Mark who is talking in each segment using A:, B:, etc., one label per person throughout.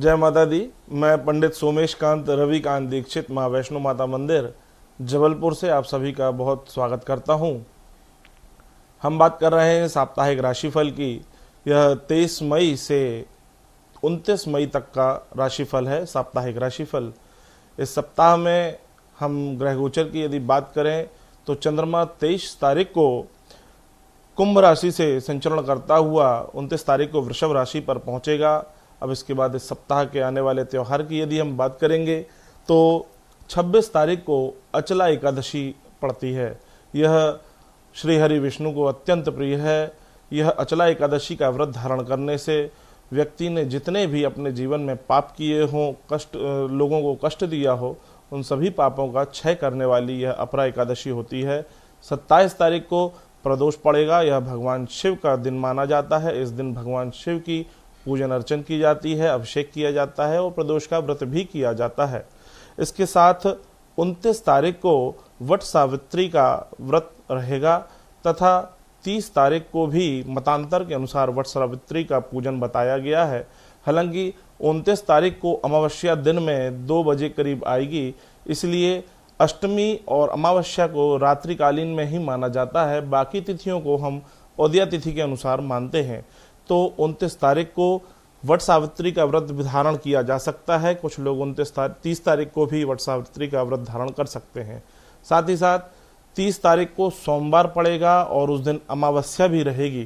A: जय माता दी। मैं पंडित सोमेश कांत रविकांत दीक्षित माँ वैष्णो माता मंदिर जबलपुर से आप सभी का बहुत स्वागत करता हूँ। हम बात कर रहे हैं साप्ताहिक राशिफल की। यह 23 मई से 29 मई तक का राशिफल है, साप्ताहिक राशिफल। इस सप्ताह में हम ग्रह गोचर की यदि बात करें तो चंद्रमा 23 तारीख को कुंभ राशि से संचरण करता हुआ 29 तारीख को वृषभ राशि पर पहुंचेगा। अब इसके बाद इस सप्ताह के आने वाले त्यौहार की यदि हम बात करेंगे तो 26 तारीख को अचला एकादशी पड़ती है। यह श्री हरि विष्णु को अत्यंत प्रिय है। यह अचला एकादशी का व्रत धारण करने से व्यक्ति ने जितने भी अपने जीवन में पाप किए हों, लोगों को कष्ट दिया हो, उन सभी पापों का क्षय करने वाली यह अपरा एकादशी होती है। 27 तारीख को प्रदोष पड़ेगा। यह भगवान शिव का दिन माना जाता है। इस दिन भगवान शिव की पूजन अर्चन की जाती है, अभिषेक किया जाता है और प्रदोष का व्रत भी किया जाता है। इसके साथ 29 तारीख को वट सावित्री का व्रत रहेगा तथा 30 तारीख को भी मतांतर के अनुसार वट सावित्री का पूजन बताया गया है। हालांकि 29 तारीख को अमावस्या दिन में 2 बजे करीब आएगी, इसलिए अष्टमी और अमावस्या को रात्रिकालीन में ही माना जाता है। बाकी तिथियों को हम उदया तिथि के अनुसार मानते हैं। तो 29 तारीख को वट सावित्री का व्रत धारण किया जा सकता है। कुछ लोग 30 तारीख को भी वट सावित्री का व्रत धारण कर सकते हैं। साथ ही साथ 30 तारीख को सोमवार पड़ेगा और उस दिन अमावस्या भी रहेगी,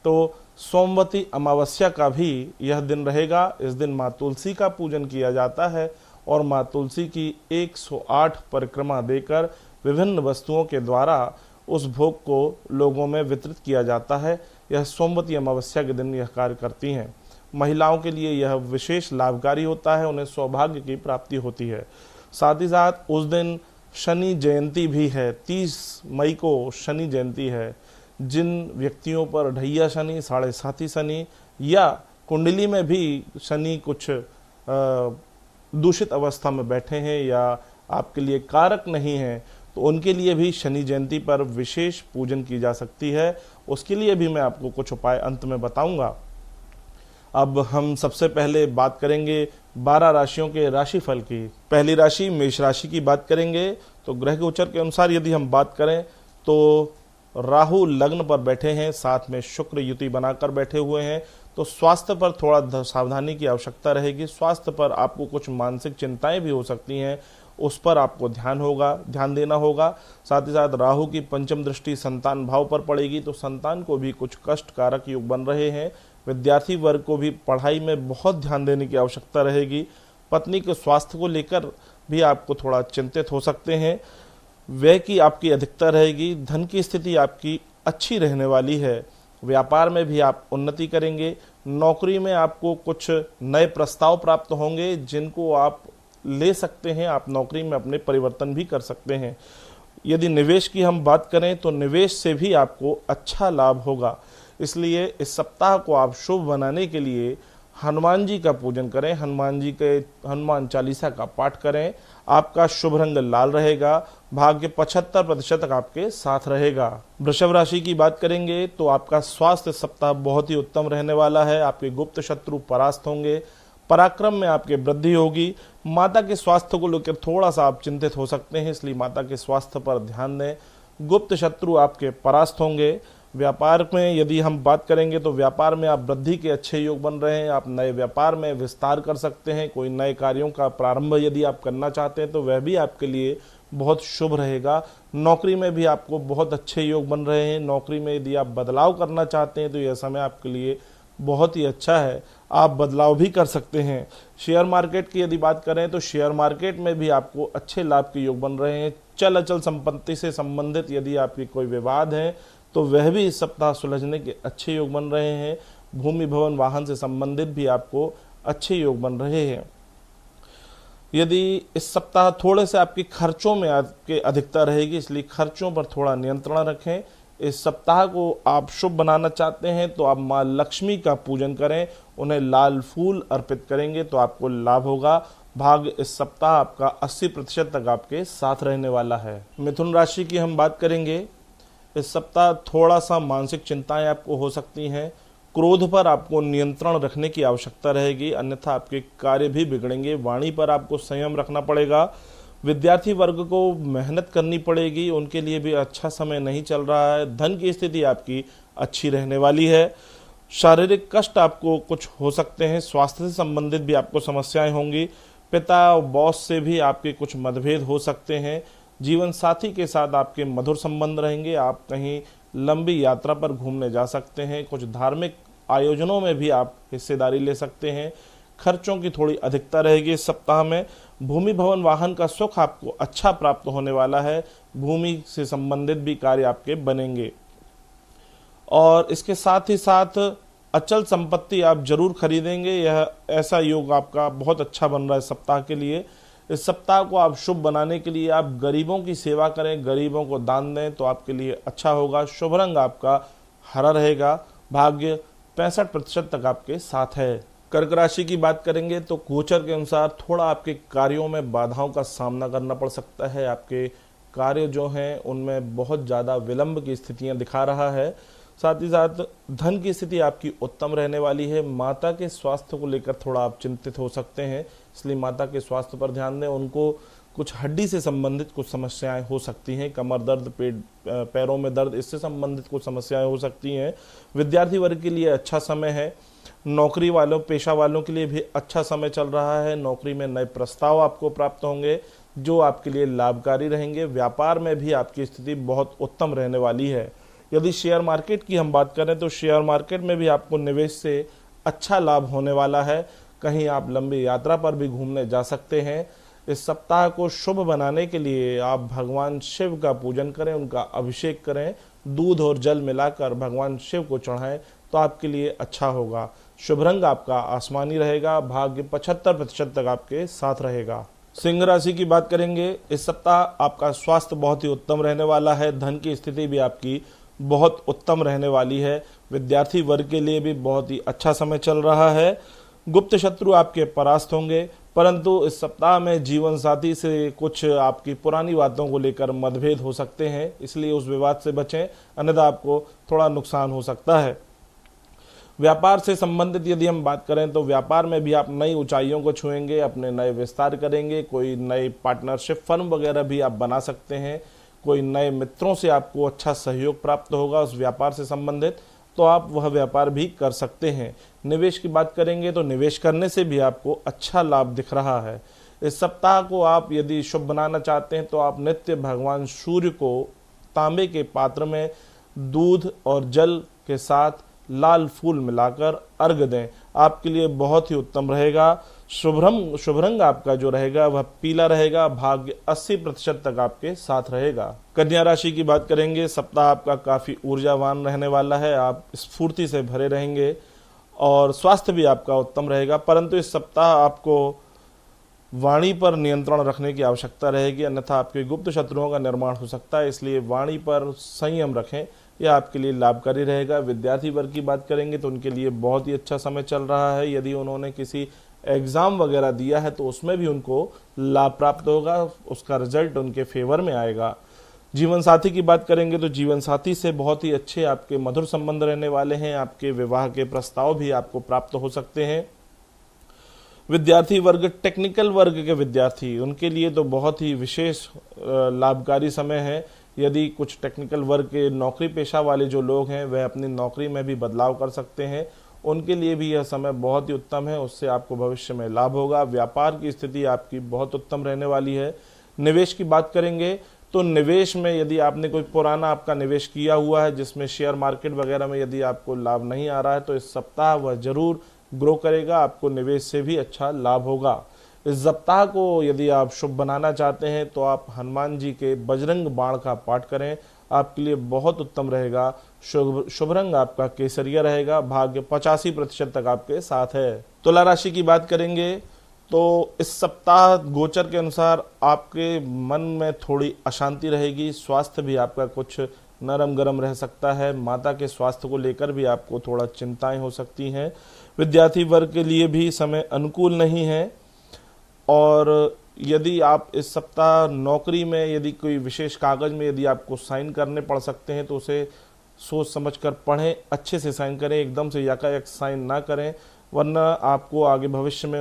A: तो सोमवती अमावस्या का भी यह दिन रहेगा। इस दिन माँ तुलसी का पूजन किया जाता है और माँ तुलसी की 108 परिक्रमा देकर विभिन्न वस्तुओं के द्वारा उस भोग को लोगों में वितरित किया जाता है। यह सोमवती अमावस्या के दिन यह कार्य करती हैं। महिलाओं के लिए यह विशेष लाभकारी होता है, उन्हें सौभाग्य की प्राप्ति होती है। साथ ही साथ उस दिन शनि जयंती भी है। 30 मई को शनि जयंती है। जिन व्यक्तियों पर ढैया शनि, साढ़े साथी शनि या कुंडली में भी शनि कुछ दूषित अवस्था में बैठे हैं या आपके लिए कारक नहीं हैं, तो उनके लिए भी शनि जयंती पर विशेष पूजन की जा सकती है। उसके लिए भी मैं आपको कुछ उपाय अंत में बताऊंगा। अब हम सबसे पहले बात करेंगे 12 राशियों के राशिफल की। पहली राशि मेष राशि की बात करेंगे तो ग्रह गोचर के अनुसार यदि हम बात करें तो राहु लग्न पर बैठे हैं, साथ में शुक्र युति बनाकर बैठे हुए हैं, तो स्वास्थ्य पर थोड़ा सावधानी की आवश्यकता रहेगी। स्वास्थ्य पर आपको कुछ मानसिक चिंताएं भी हो सकती हैं, उस पर आपको ध्यान देना होगा। साथ ही साथ राहु की पंचम दृष्टि संतान भाव पर पड़ेगी, तो संतान को भी कुछ कष्ट कारक योग बन रहे हैं। विद्यार्थी वर्ग को भी पढ़ाई में बहुत ध्यान देने की आवश्यकता रहेगी। पत्नी के स्वास्थ्य को लेकर भी आपको थोड़ा चिंतित हो सकते हैं। व्यय की आपकी अधिकता रहेगी। धन की स्थिति आपकी अच्छी रहने वाली है। व्यापार में भी आप उन्नति करेंगे। नौकरी में आपको कुछ नए प्रस्ताव प्राप्त होंगे जिनको आप ले सकते हैं। आप नौकरी में अपने परिवर्तन भी कर सकते हैं। यदि निवेश की हम बात करें तो निवेश से भी आपको अच्छा लाभ होगा। इसलिए इस सप्ताह को आप शुभ बनाने के लिए हनुमान जी का पूजन करें, हनुमान चालीसा का पाठ करें। आपका शुभ रंग लाल रहेगा। भाग्य 75% आपके साथ रहेगा। वृषभ राशि की बात करेंगे तो आपका स्वास्थ्य सप्ताह बहुत ही उत्तम रहने वाला है। आपके गुप्त शत्रु परास्त होंगे। पराक्रम में आपके वृद्धि होगी। माता के स्वास्थ्य को लेकर थोड़ा सा आप चिंतित हो सकते हैं, इसलिए माता के स्वास्थ्य पर ध्यान दें। गुप्त शत्रु आपके परास्त होंगे। व्यापार में यदि हम बात करेंगे तो व्यापार में आप वृद्धि के अच्छे योग बन रहे हैं। आप नए व्यापार में विस्तार कर सकते हैं। कोई नए कार्यों का प्रारंभ यदि आप करना चाहते हैं तो वह भी आपके लिए बहुत शुभ रहेगा। नौकरी में भी आपको बहुत अच्छे योग बन रहे हैं। नौकरी में यदि आप बदलाव करना चाहते हैं तो यह समय आपके लिए बहुत ही अच्छा है, आप बदलाव भी कर सकते हैं। शेयर मार्केट की यदि बात करें तो शेयर मार्केट में भी आपको अच्छे लाभ के योग बन रहे हैं। चल अचल संपत्ति से संबंधित यदि आपके कोई विवाद है तो वह भी इस सप्ताह सुलझने के अच्छे योग बन रहे हैं। भूमि भवन वाहन से संबंधित भी आपको अच्छे योग बन रहे हैं। यदि इस सप्ताह थोड़े से आपके खर्चों में आपके अधिकता रहेगी, इसलिए खर्चों पर थोड़ा नियंत्रण रखें। इस सप्ताह को आप शुभ बनाना चाहते हैं तो आप माँ लक्ष्मी का पूजन करें, उन्हें लाल फूल अर्पित करेंगे तो आपको लाभ होगा। भाग्य इस सप्ताह आपका 80% तक आपके साथ रहने वाला है। मिथुन राशि की हम बात करेंगे। इस सप्ताह थोड़ा सा मानसिक चिंताएं आपको हो सकती हैं। क्रोध पर आपको नियंत्रण रखने की आवश्यकता रहेगी, अन्यथा आपके कार्य भी बिगड़ेंगे। वाणी पर आपको संयम रखना पड़ेगा। विद्यार्थी वर्ग को मेहनत करनी पड़ेगी, उनके लिए भी अच्छा समय नहीं चल रहा है। धन की स्थिति आपकी अच्छी रहने वाली है। शारीरिक कष्ट आपको कुछ हो सकते हैं, स्वास्थ्य से संबंधित भी आपको समस्याएं होंगी। पिता और बॉस से भी आपके कुछ मतभेद हो सकते हैं। जीवन साथी के साथ आपके मधुर संबंध रहेंगे। आप कहीं लंबी यात्रा पर घूमने जा सकते हैं। कुछ धार्मिक आयोजनों में भी आप हिस्सेदारी ले सकते हैं। खर्चों की थोड़ी अधिकता रहेगी इस सप्ताह में। भूमि भवन वाहन का सुख आपको अच्छा प्राप्त होने वाला है। भूमि से संबंधित भी कार्य आपके बनेंगे और इसके साथ ही साथ अचल संपत्ति आप जरूर खरीदेंगे। यह ऐसा योग आपका बहुत अच्छा बन रहा है सप्ताह के लिए। इस सप्ताह को आप शुभ बनाने के लिए आप गरीबों की सेवा करें, गरीबों को दान दें तो आपके लिए अच्छा होगा। शुभ रंग आपका हरा रहेगा। भाग्य 65% तक आपके साथ है। कर्क राशि की बात करेंगे तो गोचर के अनुसार थोड़ा आपके कार्यों में बाधाओं का सामना करना पड़ सकता है। आपके कार्य जो हैं उनमें बहुत ज़्यादा विलंब की स्थितियां दिखा रहा है। साथ ही साथ धन की स्थिति आपकी उत्तम रहने वाली है। माता के स्वास्थ्य को लेकर थोड़ा आप चिंतित हो सकते हैं, इसलिए माता के स्वास्थ्य पर ध्यान दें। उनको कुछ हड्डी से संबंधित कुछ समस्याएं हो सकती हैं, कमर दर्द, पेट, पैरों में दर्द, इससे संबंधित कुछ समस्याएं हो सकती हैं। विद्यार्थी वर्ग के लिए अच्छा समय है। नौकरी वालों, पेशा वालों के लिए भी अच्छा समय चल रहा है। नौकरी में नए प्रस्ताव आपको प्राप्त होंगे जो आपके लिए लाभकारी रहेंगे। व्यापार में भी आपकी स्थिति बहुत उत्तम रहने वाली है। यदि शेयर मार्केट की हम बात करें तो शेयर मार्केट में भी आपको निवेश से अच्छा लाभ होने वाला है। कहीं आप लंबी यात्रा पर भी घूमने जा सकते हैं। इस सप्ताह को शुभ बनाने के लिए आप भगवान शिव का पूजन करें, उनका अभिषेक करें, दूध और जल मिलाकर भगवान शिव को चढ़ाएं तो आपके लिए अच्छा होगा। शुभ रंग आपका आसमानी रहेगा। भाग्य 75% तक आपके साथ रहेगा। सिंह राशि की बात करेंगे, इस सप्ताह आपका स्वास्थ्य बहुत ही उत्तम रहने वाला है। धन की स्थिति भी आपकी बहुत उत्तम रहने वाली है। विद्यार्थी वर्ग के लिए भी बहुत ही अच्छा समय चल रहा है। गुप्त शत्रु आपके परास्त होंगे, परंतु इस सप्ताह में जीवन साथी से कुछ आपकी पुरानी बातों को लेकर मतभेद हो सकते हैं, इसलिए उस विवाद से बचें, अन्यथा आपको थोड़ा नुकसान हो सकता है। व्यापार से संबंधित यदि हम बात करें तो व्यापार में भी आप नई ऊंचाइयों को छुएंगे, अपने नए विस्तार करेंगे। कोई नई पार्टनरशिप फर्म वगैरह भी आप बना सकते हैं। कोई नए मित्रों से आपको अच्छा सहयोग प्राप्त होगा उस व्यापार से संबंधित, तो आप वह व्यापार भी कर सकते हैं। निवेश की बात करेंगे तो निवेश करने से भी आपको अच्छा लाभ दिख रहा है। इस सप्ताह को आप यदि शुभ बनाना चाहते हैं तो आप नित्य भगवान सूर्य को तांबे के पात्र में दूध और जल के साथ लाल फूल मिलाकर अर्घ दें, आपके लिए बहुत ही उत्तम रहेगा। शुभ रंग आपका जो रहेगा वह पीला रहेगा। भाग्य 80% तक आपके साथ रहेगा। कन्या राशि की बात करेंगे, सप्ताह आपका काफी ऊर्जावान रहने वाला है। आप स्फूर्ति से भरे रहेंगे और स्वास्थ्य भी आपका उत्तम रहेगा, परंतु इस सप्ताह आपको वाणी पर नियंत्रण रखने की आवश्यकता रहेगी, अन्यथा आपके गुप्त शत्रुओं का निर्माण हो सकता है। इसलिए वाणी पर संयम रखें, यह आपके लिए लाभकारी रहेगा। विद्यार्थी वर्ग की बात करेंगे तो उनके लिए बहुत ही अच्छा समय चल रहा है। यदि उन्होंने किसी एग्जाम वगैरह दिया है तो उसमें भी उनको लाभ प्राप्त होगा, उसका रिजल्ट उनके फेवर में आएगा। जीवन साथी की बात करेंगे तो जीवन साथी से बहुत ही अच्छे आपके मधुर संबंध रहने वाले हैं। आपके विवाह के प्रस्ताव भी आपको प्राप्त हो सकते हैं। विद्यार्थी वर्ग, टेक्निकल वर्ग के विद्यार्थी, उनके लिए तो बहुत ही विशेष लाभकारी समय है। यदि कुछ टेक्निकल वर्ग के नौकरी पेशा वाले जो लोग हैं वह अपनी नौकरी में भी बदलाव कर सकते हैं, उनके लिए भी यह समय बहुत ही उत्तम है, उससे आपको भविष्य में लाभ होगा। व्यापार की स्थिति आपकी बहुत उत्तम रहने वाली है। निवेश की बात करेंगे तो निवेश में यदि आपने कोई पुराना आपका निवेश किया हुआ है जिसमें शेयर मार्केट वगैरह में यदि आपको लाभ नहीं आ रहा है तो इस सप्ताह वह जरूर ग्रो करेगा, आपको निवेश से भी अच्छा लाभ होगा। इस सप्ताह को यदि आप शुभ बनाना चाहते हैं तो आप हनुमान जी के बजरंग बाण का पाठ करें, आपके लिए बहुत उत्तम रहेगा। शुभ रंग आपका केसरिया रहेगा। भाग्य 85% तक आपके साथ है। तुला राशि की बात करेंगे तो इस सप्ताह गोचर के अनुसार आपके मन में थोड़ी अशांति रहेगी। स्वास्थ्य भी आपका कुछ नरम गरम रह सकता है। माता के स्वास्थ्य को लेकर भी आपको थोड़ा चिंताएं हो सकती हैं। विद्यार्थी वर्ग के लिए भी समय अनुकूल नहीं है। और यदि आप इस सप्ताह नौकरी में यदि कोई विशेष कागज में यदि आपको साइन करने पड़ सकते हैं तो उसे सोच समझकर पढ़ें, अच्छे से साइन करें, एकदम से यकायक साइन ना करें, वरना आपको आगे भविष्य में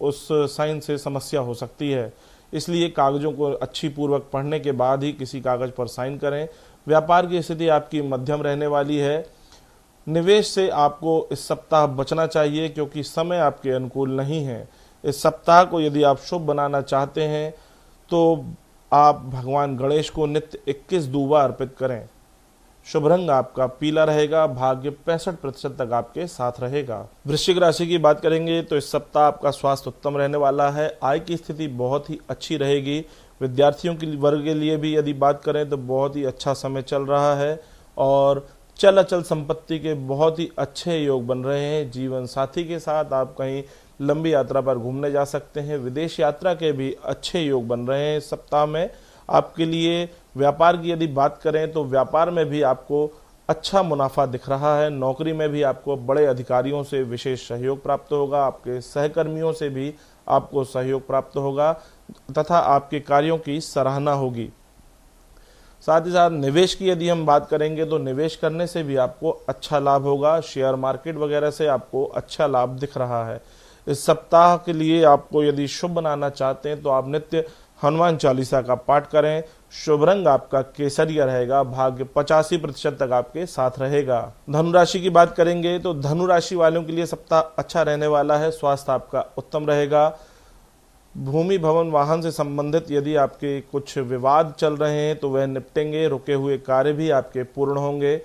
A: उस साइन से समस्या हो सकती है। इसलिए कागज़ों को अच्छी पूर्वक पढ़ने के बाद ही किसी कागज़ पर साइन करें। व्यापार की स्थिति आपकी मध्यम रहने वाली है। निवेश से आपको इस सप्ताह बचना चाहिए क्योंकि समय आपके अनुकूल नहीं है। इस सप्ताह को यदि आप शुभ बनाना चाहते हैं तो आप भगवान गणेश को नित्य 21 दूबा अर्पित करें। शुभ रंग आपका पीला रहेगा। भाग्य 65% तक आपके साथ रहेगा। वृश्चिक राशि की बात करेंगे तो इस सप्ताह आपका स्वास्थ्य उत्तम रहने वाला है। आय की स्थिति बहुत ही अच्छी रहेगी। विद्यार्थियों के वर्ग के लिए भी यदि बात करें तो बहुत ही अच्छा समय चल रहा है और चल अचल संपत्ति के बहुत ही अच्छे योग बन रहे हैं। जीवन साथी के साथ आप कहीं लंबी यात्रा पर घूमने जा सकते हैं। विदेश यात्रा के भी अच्छे योग बन रहे हैं इस सप्ताह में आपके लिए। व्यापार की यदि बात करें तो व्यापार में भी आपको अच्छा मुनाफा दिख रहा है। नौकरी में भी आपको बड़े अधिकारियों से विशेष सहयोग प्राप्त होगा। आपके सहकर्मियों से भी आपको सहयोग प्राप्त होगा तथा आपके कार्यों की सराहना होगी। साथ ही साथ निवेश की यदि हम बात करेंगे तो निवेश करने से भी आपको अच्छा लाभ होगा। शेयर मार्केट वगैरह से आपको अच्छा लाभ दिख रहा है। इस सप्ताह के लिए आपको यदि शुभ बनाना चाहते हैं तो आप नित्य हनुमान चालीसा का पाठ करें। शुभ रंग आपका केसरिया रहेगा। भाग्य 85% तक आपके साथ रहेगा। धनु राशि की बात करेंगे तो धनु राशि वालों के लिए सप्ताह अच्छा रहने वाला है। स्वास्थ्य आपका उत्तम रहेगा। भूमि भवन वाहन से संबंधित यदि आपके कुछ विवाद चल रहे हैं तो वह निपटेंगे। रुके हुए कार्य भी आपके पूर्ण होंगे।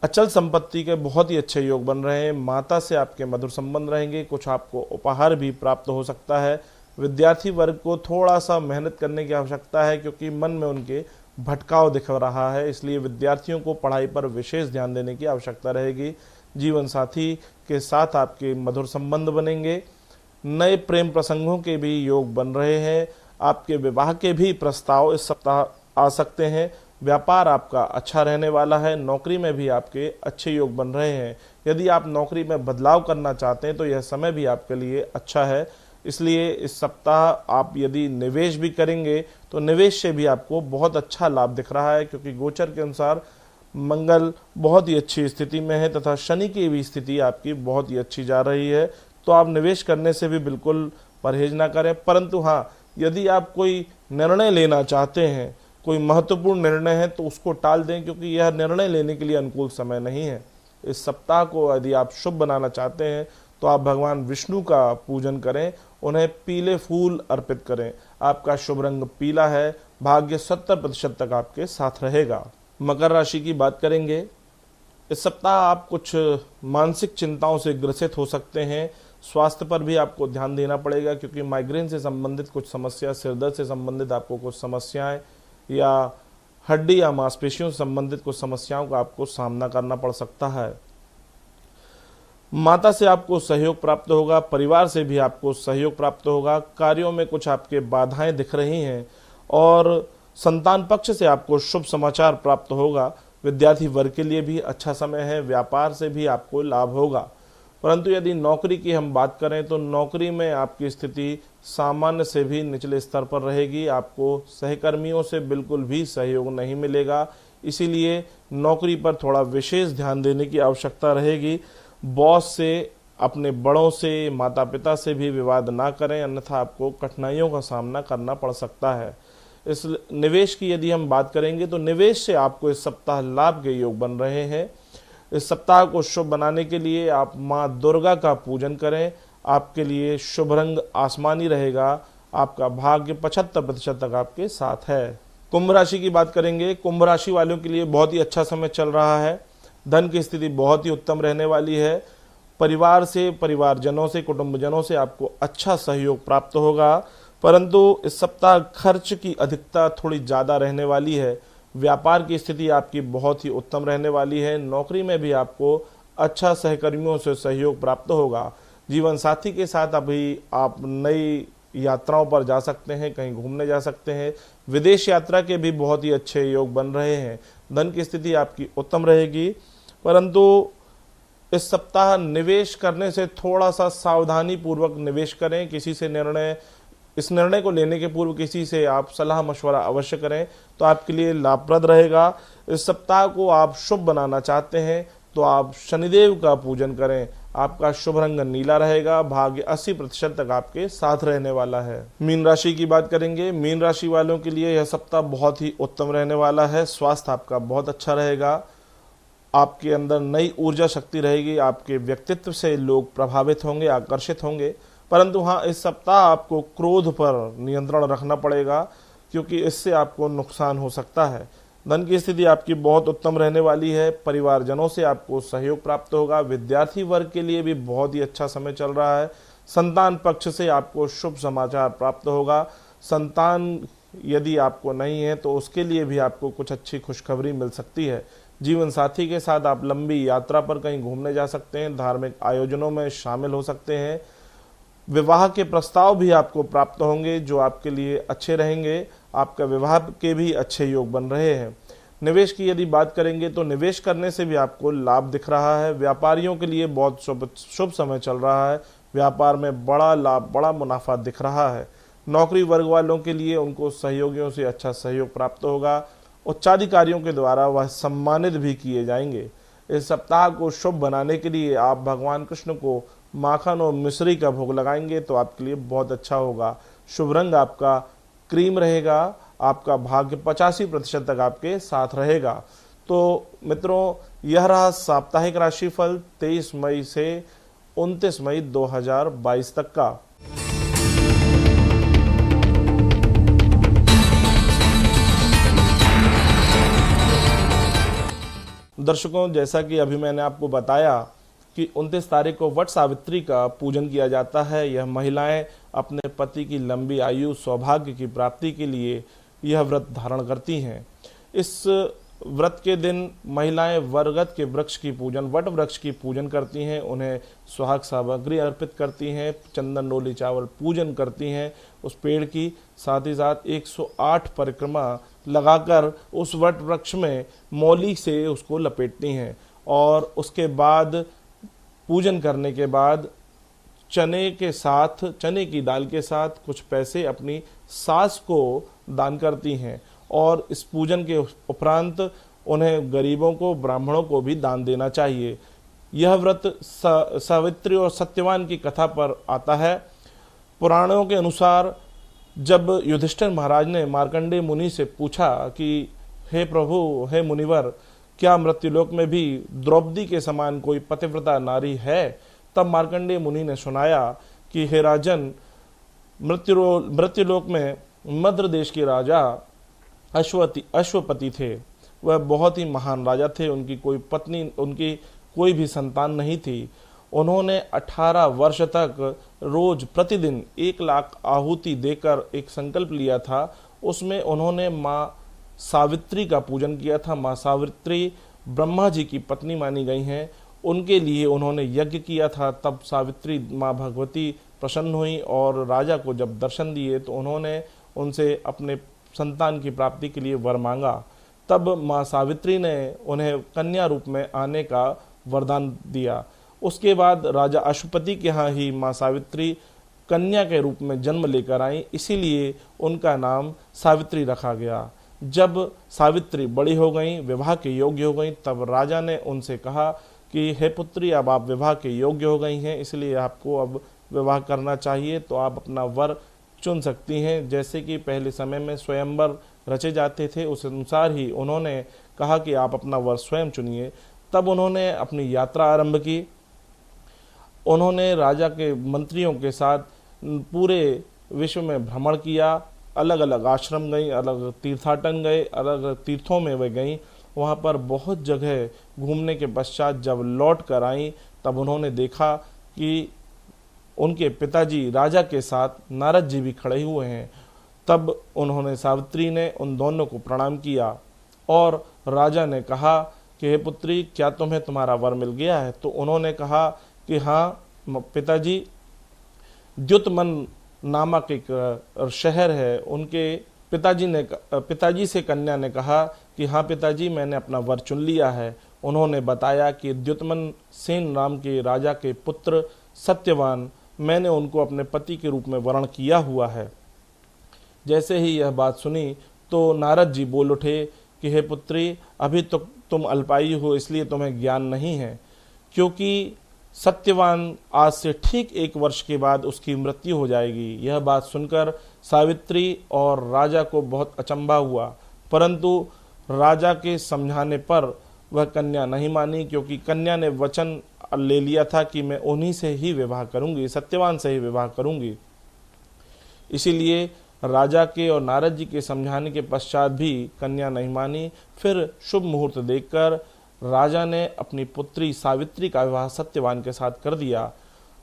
A: अचल संपत्ति के बहुत ही अच्छे योग बन रहे हैं। माता से आपके मधुर संबंध रहेंगे। कुछ आपको उपहार भी प्राप्त हो सकता है। विद्यार्थी वर्ग को थोड़ा सा मेहनत करने की आवश्यकता है क्योंकि मन में उनके भटकाव दिख रहा है। इसलिए विद्यार्थियों को पढ़ाई पर विशेष ध्यान देने की आवश्यकता रहेगी। जीवन साथी के साथ आपके मधुर संबंध बनेंगे। नए प्रेम प्रसंगों के भी योग बन रहे हैं। आपके विवाह के भी प्रस्ताव इस सप्ताह आ सकते हैं। व्यापार आपका अच्छा रहने वाला है। नौकरी में भी आपके अच्छे योग बन रहे हैं। यदि आप नौकरी में बदलाव करना चाहते हैं तो यह समय भी आपके लिए अच्छा है। इसलिए इस सप्ताह आप यदि निवेश भी करेंगे तो निवेश से भी आपको बहुत अच्छा लाभ दिख रहा है क्योंकि गोचर के अनुसार मंगल बहुत ही अच्छी स्थिति में है तथा शनि की भी स्थिति आपकी बहुत ही अच्छी जा रही है। तो आप निवेश करने से भी बिल्कुल परहेज ना करें। परंतु हाँ, यदि आप कोई निर्णय लेना चाहते हैं, कोई महत्वपूर्ण निर्णय है तो उसको टाल दें क्योंकि यह निर्णय लेने के लिए अनुकूल समय नहीं है। इस सप्ताह को यदि आप शुभ बनाना चाहते हैं तो आप भगवान विष्णु का पूजन करें। उन्हें पीले फूल अर्पित करें। आपका शुभ रंग पीला है। भाग्य 70% तक आपके साथ रहेगा। मकर राशि की बात करेंगे। इस सप्ताह आप कुछ मानसिक चिंताओं से ग्रसित हो सकते हैं। स्वास्थ्य पर भी आपको ध्यान देना पड़ेगा क्योंकि माइग्रेन से संबंधित कुछ समस्या, सिरदर्द से संबंधित आपको कुछ समस्याएं या हड्डी या मांसपेशियों से संबंधित कुछ समस्याओं का आपको सामना करना पड़ सकता है। माता से आपको सहयोग प्राप्त होगा। परिवार से भी आपको सहयोग प्राप्त होगा। कार्यों में कुछ आपके बाधाएं दिख रही हैं और संतान पक्ष से आपको शुभ समाचार प्राप्त होगा। विद्यार्थी वर्ग के लिए भी अच्छा समय है। व्यापार से भी आपको लाभ होगा। परंतु यदि नौकरी की हम बात करें तो नौकरी में आपकी स्थिति सामान्य से भी निचले स्तर पर रहेगी। आपको सहकर्मियों से बिल्कुल भी सहयोग नहीं मिलेगा। इसीलिए नौकरी पर थोड़ा विशेष ध्यान देने की आवश्यकता रहेगी। बॉस से, अपने बड़ों से, माता पिता से भी विवाद ना करें, अन्यथा आपको कठिनाइयों का सामना करना पड़ सकता है। इस निवेश की यदि हम बात करेंगे तो निवेश से आपको इस सप्ताह लाभ के योग बन रहे हैं। इस सप्ताह को शुभ बनाने के लिए आप माँ दुर्गा का पूजन करें। आपके लिए शुभ रंग आसमानी रहेगा। आपका भाग्य 75% तक आपके साथ है। कुंभ राशि की बात करेंगे। कुंभ राशि वालों के लिए बहुत ही अच्छा समय चल रहा है। धन की स्थिति बहुत ही उत्तम रहने वाली है। परिवार से, परिवारजनों से, कुटुंबजनों से आपको अच्छा सहयोग प्राप्त होगा। परंतु इस सप्ताह खर्च की अधिकता थोड़ी ज़्यादा रहने वाली है। व्यापार की स्थिति आपकी बहुत ही उत्तम रहने वाली है। नौकरी में भी आपको अच्छा सहकर्मियों से सहयोग प्राप्त होगा। जीवन साथी के साथ अभी आप नई यात्राओं पर जा सकते हैं, कहीं घूमने जा सकते हैं। विदेश यात्रा के भी बहुत ही अच्छे योग बन रहे हैं। धन की स्थिति आपकी उत्तम रहेगी। परंतु इस सप्ताह निवेश करने से थोड़ा सा सावधानी पूर्वक निवेश करें। किसी से निर्णय इस निर्णय को लेने के पूर्व किसी से आप सलाह मशवरा अवश्य करें, तो आपके लिए लाभप्रद रहेगा। इस सप्ताह को आप शुभ बनाना चाहते हैं तो आप शनिदेव का पूजन करें। आपका शुभ रंग नीला रहेगा। भाग्य 80% तक आपके साथ रहने वाला है। मीन राशि की बात करेंगे। मीन राशि वालों के लिए यह सप्ताह बहुत ही उत्तम रहने वाला है। स्वास्थ्य आपका बहुत अच्छा रहेगा। आपके अंदर नई ऊर्जा शक्ति रहेगी। आपके व्यक्तित्व से लोग प्रभावित होंगे, आकर्षित होंगे। परंतु हाँ, इस सप्ताह आपको क्रोध पर नियंत्रण रखना पड़ेगा, क्योंकि इससे आपको नुकसान हो सकता है। धन की स्थिति आपकी बहुत उत्तम रहने वाली है। परिवारजनों से आपको सहयोग प्राप्त होगा। विद्यार्थी वर्ग के लिए भी बहुत ही अच्छा समय चल रहा है। संतान पक्ष से आपको शुभ समाचार प्राप्त होगा। संतान यदि आपको नहीं है तो उसके लिए भी आपको कुछ अच्छी खुशखबरी मिल सकती है। जीवन साथी के साथ आप लंबी यात्रा पर कहीं घूमने जा सकते हैं। धार्मिक आयोजनों में शामिल हो सकते हैं। विवाह के प्रस्ताव भी आपको प्राप्त होंगे जो आपके लिए अच्छे रहेंगे। आपका विवाह के भी अच्छे योग बन रहे हैं। निवेश की यदि बात करेंगे तो निवेश करने से भी आपको लाभ दिख रहा है। व्यापारियों के लिए बहुत शुभ समय चल रहा है। व्यापार में बड़ा लाभ, बड़ा मुनाफा दिख रहा है। नौकरी वर्ग वालों के लिए उनको सहयोगियों से अच्छा सहयोग प्राप्त होगा। उच्चाधिकारियों के द्वारा वह सम्मानित भी किए जाएंगे। इस सप्ताह को शुभ बनाने के लिए आप भगवान कृष्ण को माखन और मिश्री का भोग लगाएंगे तो आपके लिए बहुत अच्छा होगा। शुभ रंग आपका क्रीम रहेगा। आपका भाग्य 85% तक आपके साथ रहेगा। तो मित्रों, यह रहा साप्ताहिक राशिफल 23 मई से 29 मई 2022 तक का। दर्शकों, जैसा कि अभी मैंने आपको बताया कि 29 तारीख को वट सावित्री का पूजन किया जाता है। यह महिलाएं अपने पति की लंबी आयु, सौभाग्य की प्राप्ति के लिए यह व्रत धारण करती हैं। इस व्रत के दिन महिलाएं वरगद के वृक्ष की पूजन, वट वृक्ष की पूजन करती हैं। उन्हें सुहाग सामग्री अर्पित करती हैं। चंदन डोली चावल पूजन करती हैं उस पेड़ की। साथ ही साथ 108 परिक्रमा लगाकर उस वट वृक्ष में मौली से उसको लपेटती हैं। और उसके बाद पूजन करने के बाद चने की दाल के साथ कुछ पैसे अपनी सास को दान करती हैं। और इस पूजन के उपरांत उन्हें गरीबों को, ब्राह्मणों को भी दान देना चाहिए। यह व्रत सावित्री और सत्यवान की कथा पर आता है। पुराणों के अनुसार जब युधिष्ठिर महाराज ने मार्कंडेय मुनि से पूछा कि हे प्रभु, हे मुनिवर, क्या मृत्युलोक में भी द्रौपदी के समान कोई पतिव्रता नारी है, तब मार्कंडेय मुनि ने सुनाया कि हे राजन, मृत्युलोक में मद्र देश के राजा अश्वपति थे। वह बहुत ही महान राजा थे। उनकी कोई पत्नी, उनकी कोई भी संतान नहीं थी। उन्होंने 18 वर्ष तक रोज प्रतिदिन 1 लाख आहुति देकर एक संकल्प लिया था। उसमें उन्होंने माँ सावित्री का पूजन किया था। माँ सावित्री ब्रह्मा जी की पत्नी मानी गई हैं। उनके लिए उन्होंने यज्ञ किया था। तब सावित्री माँ भगवती प्रसन्न हुई और राजा को जब दर्शन दिए तो उन्होंने उनसे अपने संतान की प्राप्ति के लिए वर मांगा। तब माँ सावित्री ने उन्हें कन्या रूप में आने का वरदान दिया। उसके बाद राजा अश्वपति के यहाँ ही माँ सावित्री कन्या के रूप में जन्म लेकर आई, इसीलिए उनका नाम सावित्री रखा गया। जब सावित्री बड़ी हो गई, विवाह के योग्य हो गई, तब राजा ने उनसे कहा कि हे पुत्री, अब आप विवाह के योग्य हो गई हैं, इसलिए आपको अब विवाह करना चाहिए, तो आप अपना वर चुन सकती हैं। जैसे कि पहले समय में स्वयंवर रचे जाते थे, उस अनुसार ही उन्होंने कहा कि आप अपना वर स्वयं चुनिए। तब उन्होंने अपनी यात्रा आरंभ की। उन्होंने राजा के मंत्रियों के साथ पूरे विश्व में भ्रमण किया। अलग अलग आश्रम गई, अलग तीर्थाटन गए, अलग तीर्थों में वे गईं। वहाँ पर बहुत जगह घूमने के पश्चात जब लौट कर आई, तब उन्होंने देखा कि उनके पिताजी राजा के साथ नारद जी भी खड़े हुए हैं। तब उन्होंने, सावित्री ने उन दोनों को प्रणाम किया और राजा ने कहा कि हे पुत्री, क्या तुम्हें तुम्हारा वर मिल गया है? तो उन्होंने कहा कि हाँ पिताजी, द्युतमन नामक एक शहर है, उनके पिताजी से कन्या ने कहा कि हाँ पिताजी, मैंने अपना वर चुन लिया है। उन्होंने बताया कि द्युतमन सेन नाम के राजा के पुत्र सत्यवान, मैंने उनको अपने पति के रूप में वर्ण किया हुआ है। जैसे ही यह बात सुनी तो नारद जी बोल उठे कि हे पुत्री, अभी तो तुम अल्पायु हो, इसलिए तुम्हें ज्ञान नहीं है, क्योंकि सत्यवान आज से ठीक 1 वर्ष के बाद उसकी मृत्यु हो जाएगी। यह बात सुनकर सावित्री और राजा को बहुत अचंभा हुआ, परंतु राजा के समझाने पर वह कन्या नहीं मानी, क्योंकि कन्या ने वचन ले लिया था कि मैं उन्हीं से ही विवाह करूंगी, सत्यवान से ही विवाह करूंगी। इसीलिए राजा के और नारद जी के समझाने के पश्चात भी कन्या नहीं मानी। फिर शुभ मुहूर्त देखकर राजा ने अपनी पुत्री सावित्री का विवाह सत्यवान के साथ कर दिया।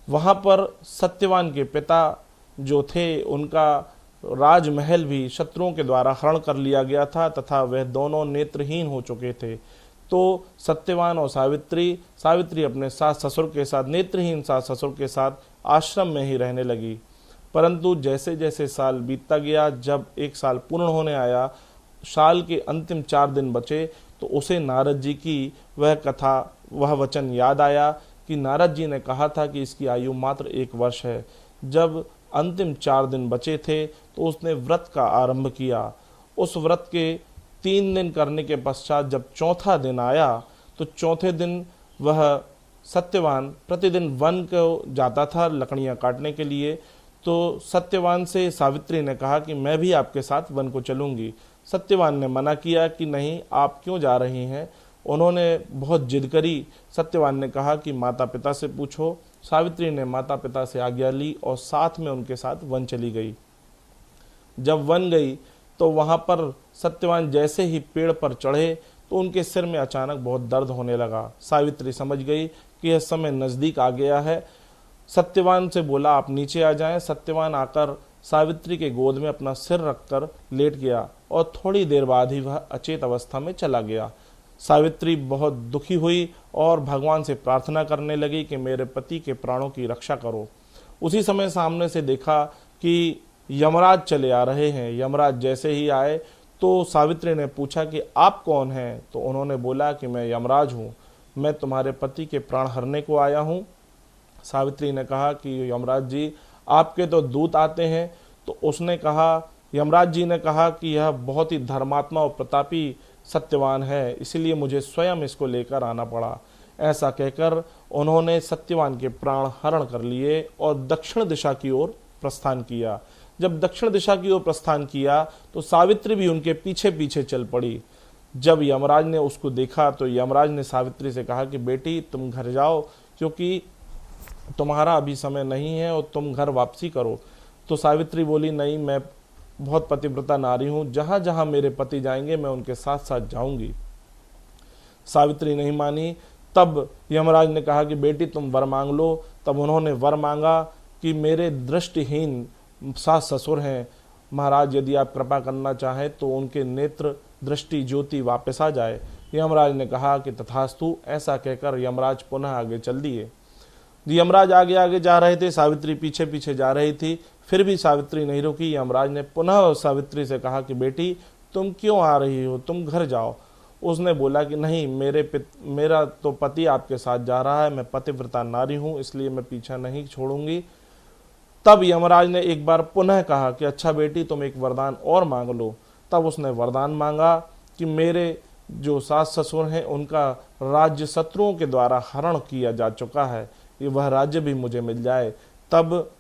A: वहां पर सत्यवान के पिता जो थे, उनका राजमहल भी शत्रुओं के द्वारा हरण कर लिया गया था तथा वह दोनों नेत्रहीन हो चुके थे। तो सत्यवान और सावित्री अपने सास ससुर के साथ, नेत्रहीन सास ससुर के साथ आश्रम में ही रहने लगी। परंतु जैसे जैसे साल बीतता गया, जब 1 साल पूर्ण होने आया, साल के अंतिम 4 दिन बचे, तो उसे नारद जी की वह कथा, वह वचन याद आया कि नारद जी ने कहा था कि इसकी आयु मात्र 1 वर्ष है। जब अंतिम 4 दिन बचे थे तो उसने व्रत का आरंभ किया। उस व्रत के 3 दिन करने के पश्चात जब चौथा दिन आया तो चौथे दिन वह सत्यवान प्रतिदिन वन को जाता था लकड़ियां काटने के लिए। तो सत्यवान से सावित्री ने कहा कि मैं भी आपके साथ वन को चलूंगी। सत्यवान ने मना किया कि नहीं, आप क्यों जा रही हैं। उन्होंने बहुत जिद करी। सत्यवान ने कहा कि माता पिता से पूछो। सावित्री ने माता पिता से आज्ञा ली और साथ में उनके साथ वन चली गई। जब वन गई तो वहां पर सत्यवान जैसे ही पेड़ पर चढ़े तो उनके सिर में अचानक बहुत दर्द होने लगा। सावित्री समझ गई कि यह समय नजदीक आ गया है। सत्यवान से बोला, आप नीचे आ जाएं। सत्यवान आकर सावित्री के गोद में अपना सिर रखकर लेट गया और थोड़ी देर बाद ही वह अचेत अवस्था में चला गया। सावित्री बहुत दुखी हुई और भगवान से प्रार्थना करने लगी कि मेरे पति के प्राणों की रक्षा करो। उसी समय सामने से देखा कि यमराज चले आ रहे हैं। यमराज जैसे ही आए तो सावित्री ने पूछा कि आप कौन हैं। तो उन्होंने बोला कि मैं यमराज हूँ, मैं तुम्हारे पति के प्राण हरने को आया हूँ। सावित्री ने कहा कि यमराज जी, आपके तो दूत आते हैं। तो उसने कहा, यमराज जी ने कहा कि यह बहुत ही धर्मात्मा और प्रतापी सत्यवान है, इसलिए मुझे स्वयं इसको लेकर आना पड़ा। ऐसा कहकर उन्होंने सत्यवान के प्राण हरण कर लिए और दक्षिण दिशा की ओर प्रस्थान किया। जब दक्षिण दिशा की ओर प्रस्थान किया तो सावित्री भी उनके पीछे पीछे चल पड़ी। जब यमराज ने उसको देखा तो यमराज ने सावित्री से कहा कि बेटी, तुम घर जाओ, क्योंकि तुम्हारा अभी समय नहीं है और तुम घर वापसी करो। तो सावित्री बोली, नहीं, मैं बहुत पतिव्रता नारी हूं, जहां जहां मेरे पति जाएंगे मैं उनके साथ साथ जाऊंगी। सावित्री नहीं मानी। तब यमराज ने कहा कि बेटी, तुम वर मांग लो। तब उन्होंने वर मांगा कि मेरे दृष्टिहीन सास ससुर हैं, महाराज, यदि आप कृपा करना चाहें तो उनके नेत्र दृष्टि ज्योति वापस आ जाए। यमराज ने कहा कि तथास्तु। ऐसा कहकर यमराज पुनः आगे चल दिए। यमराज आगे आगे जा रहे थे, सावित्री पीछे पीछे जा रही थी। फिर भी सावित्री नहीं रुकी। यमराज ने पुनः सावित्री से कहा कि बेटी, तुम क्यों आ रही हो, तुम घर जाओ। उसने बोला कि नहीं, मेरा तो पति आपके साथ जा रहा है, मैं पतिव्रता नारी हूं, इसलिए मैं पीछा नहीं छोड़ूंगी। तब यमराज ने एक बार पुनः कहा कि अच्छा बेटी, तुम एक वरदान और मांग लो। तब उसने वरदान मांगा कि मेरे जो सास ससुर हैं उनका राज्य शत्रुओं के द्वारा हरण किया जा चुका है, ये वह राज्य भी मुझे मिल जाए। तब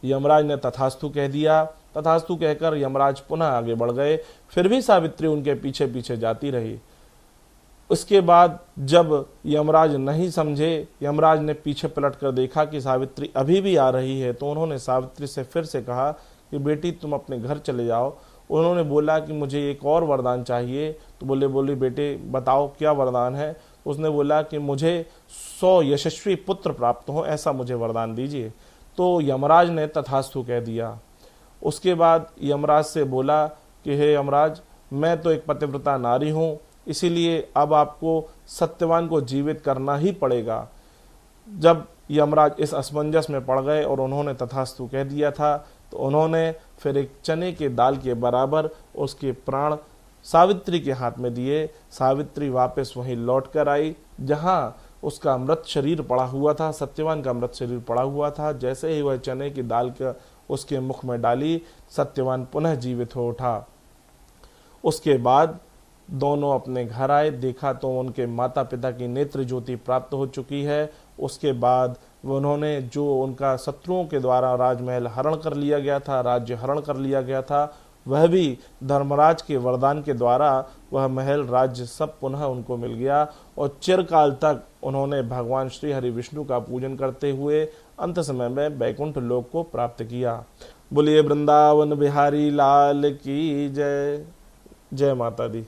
A: यमराज ने तथास्तु कह दिया। तथास्तु कहकर यमराज पुनः आगे बढ़ गए। फिर भी सावित्री उनके पीछे पीछे जाती रही। उसके बाद जब यमराज नहीं समझे, यमराज ने पीछे पलट कर देखा कि सावित्री अभी भी आ रही है, तो उन्होंने सावित्री से फिर से कहा कि बेटी, तुम अपने घर चले जाओ। उन्होंने बोला कि मुझे एक और वरदान चाहिए। तो बोली बेटे, बताओ क्या वरदान है। उसने बोला कि मुझे 100 यशस्वी पुत्र प्राप्त हो, ऐसा मुझे वरदान दीजिए। तो यमराज ने तथास्तु कह दिया। उसके बाद यमराज से बोला कि हे यमराज, मैं तो एक पतिव्रता नारी हूँ, इसीलिए अब आपको सत्यवान को जीवित करना ही पड़ेगा। जब यमराज इस असमंजस में पड़ गए और उन्होंने तथास्तु कह दिया था, तो उन्होंने फिर एक चने के दाल के बराबर उसके प्राण सावित्री के हाथ में दिए। सावित्री वापस वहीं लौट कर आई जहाँ उसका मृत शरीर पड़ा हुआ था, सत्यवान का मृत शरीर पड़ा हुआ था। जैसे ही वह चने की दाल का उसके मुख में डाली, सत्यवान पुनः जीवित हो उठा। उसके बाद दोनों अपने घर आए, देखा तो उनके माता पिता की नेत्र ज्योति प्राप्त हो चुकी है। उसके बाद उन्होंने जो उनका शत्रुओं के द्वारा राजमहल हरण कर लिया गया था, राज्य हरण कर लिया गया था, वह भी धर्मराज के वरदान के द्वारा वह महल राज्य सब पुनः उनको मिल गया और चिरकाल तक उन्होंने भगवान श्री हरि विष्णु का पूजन करते हुए अंत समय में वैकुंठ लोक को प्राप्त किया। बोलिए वृंदावन बिहारी लाल की जय। जय माता दी।